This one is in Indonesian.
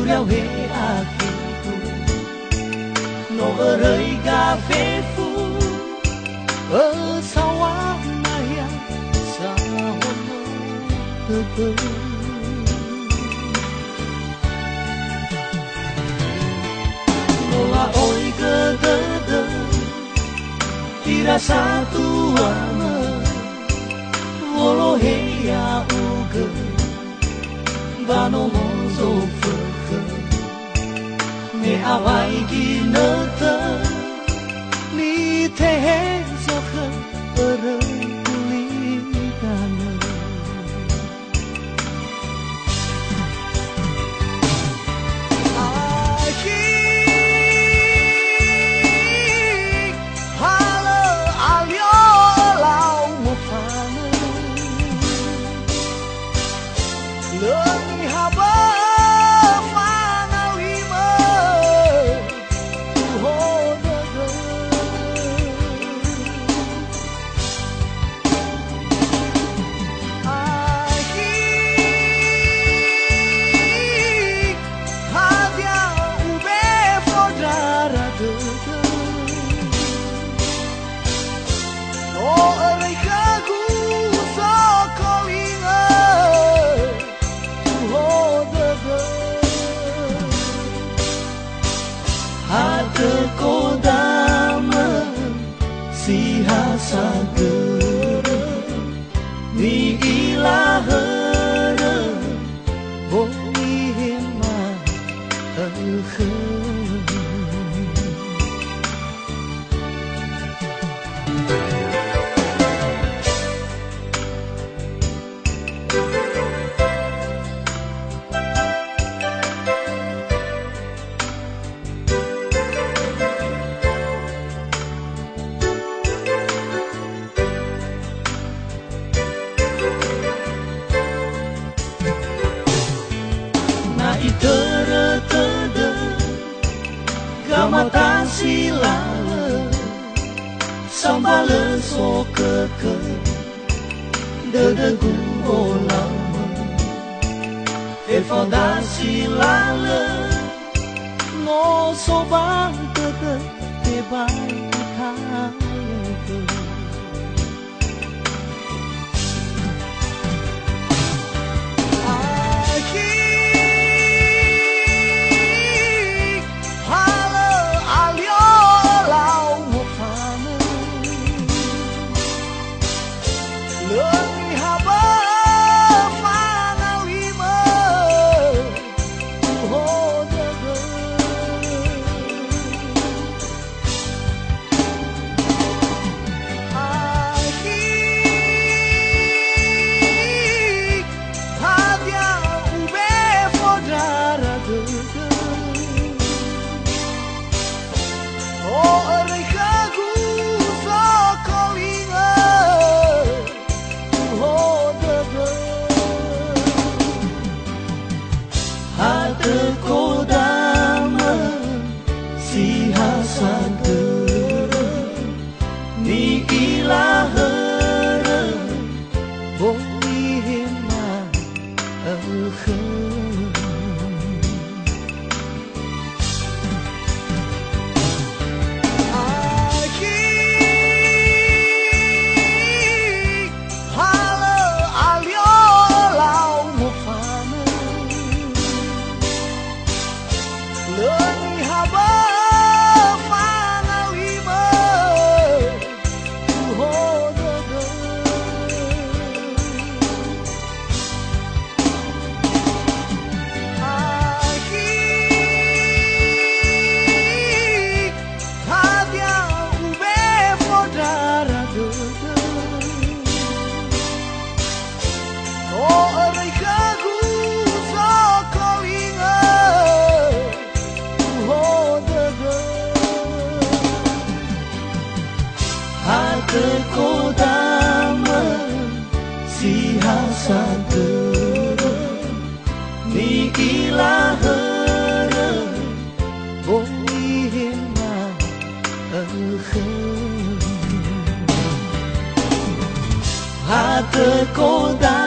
了黑阿基布，诺尔瑞嘎菲夫，萨瓦那呀萨瓦Nola oi gedede Tira satu ama Wolo heya uge Bano mozo feke Me awai ginete Ni tehe zoke Erei kulitane Kodama si hasagere ni ilahere boni hema Tere-tere Gamata silale Sambale sokeke Dedegu olama Efoda silale No sobang tete Tebai kalete Kodama si hasagere ni ilahere boni hema Kodama si hasagere ni ilahere boni hema Hate kodama